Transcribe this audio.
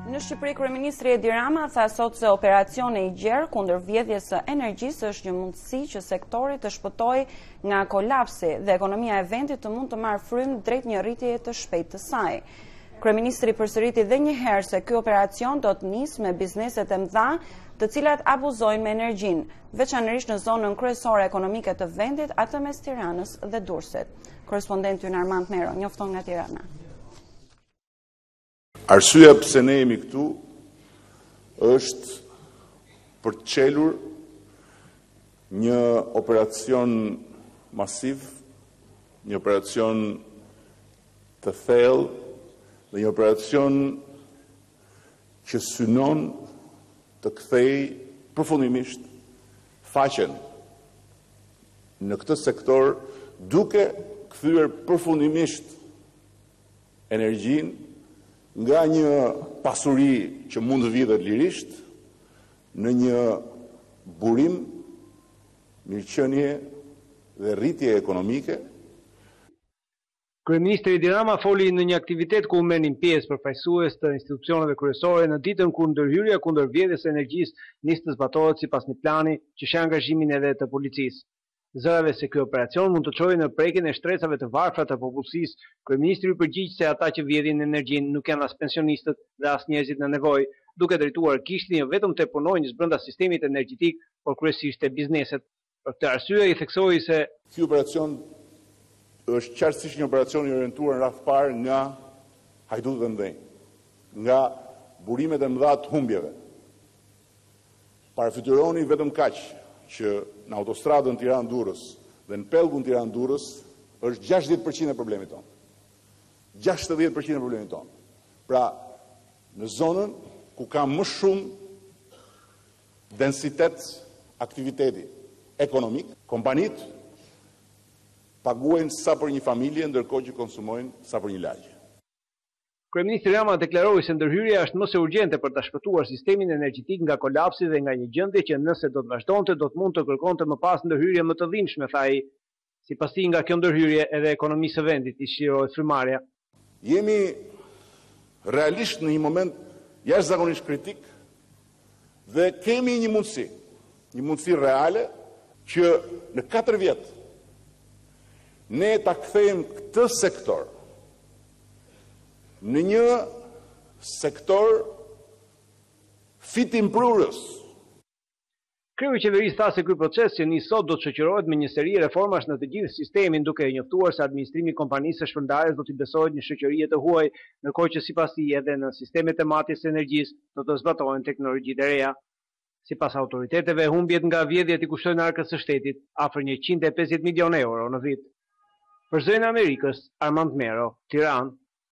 Në Shqipëri, Kryeministri Edi Rama tha sot se operacioni i gjerë kundër vjedhjes së energjisë është një mundësi që sektori të shpëtojë nga kolapsi dhe ekonomia e vendit të mund të marrë frymë drejt një rritjeje të shpejtë të saj. Kryeministri përsëriti edhe një herë se ky operacion do të nisë me bizneset e mëdha, të cilat abuzojnë me energjinë, veçanërisht në zonën kryesore ekonomike të vendit, atë mes Tiranës dhe Durrësit. Korrespondenti ynë Armand Mero njofton nga Tirana. Arsyeja pse ne jemi këtu është për të çelur një operacion masiv, një operacion të thellë dhe një operacion që synon të kthejë përfundimisht faqen në këtë sektor, duke kthyer përfundimisht energjinë nga një pasuri që mund të vidhet lirisht në një burim, mirëqenie dhe rritje ekonomike. Kryeministri Edi Rama foli në një aktivitet ku merrnin pjesë përfaqësues të institucioneve kryesore në ditën kur ndërhyrja kundër vjedhjes së energjisë nis të zbatohet sipas një plani që sheh angazhimin edhe të policisë. Zërave se ky operacion mund të çojë në prekjen e shtresave të varfra të popullsisë, kryeministri u përgjigj se ata që vjedhin energjinë nuk janë as pensionistët dhe as njerëzit në nevojë, duke drejtuar kishtin jo vetëm te punonjës brenda sistemit energjetik, por kryesisht te bizneset. Për këtë arsye i theksoi se ky operacion është qartësisht një operacion i orientuar në radh parë nga hajdutët e mëdhenj, nga burimet e mëdha të humbjeve. Parafytyroni vetëm kaq që në autostradën Tiranë-Durrës dhe në pellgun Tiranë-Durrës është 60% e problemit tonë. 60% e problemit tonë. Pra, në zonën ku ka më shumë densitet aktiviteti ekonomik, kompanitë paguajnë sa për një familje, ndërkohë që konsumojnë sa për një lagje. Kryeministri Rama deklaroi se ndërhyrja është më së urgjente për ta shpëtuar sistemin energjetik nga kolapsi dhe nga një gjendje që nëse do të vazhdonte do të mund të kërkonte më pas ndërhyrje më të dhimbshme, tha ai. Sipas tij, nga kjo ndërhyrje edhe ekonomisë së vendit i shirohet frymarrja. Jemi realisht në një moment jashtëzakonisht kritik dhe kemi një mundësi reale që në 4 vjet ne ta kthejmë këtë sektor në një sektor fitimprurës. Kreu i qeverisë tha se ky proces që nis sot do të shoqërohet me një seri reformash në të gjithë sistemin, duke njoftuar se administrimi i kompanisë së shpërndarjes do t'i besohet një shoqërie të huaj, ndërkohë që sipas tij edhe në sistemet e matjes së energjisë do të zbatohen teknologjitë e reja. Sipas autoriteteve, humbjet nga vjedhjet i kushtojnë arkës së shtetit afër 150 milionë euro në vit. Për Zërin e Amerikës, Armand Mero, Tiranë.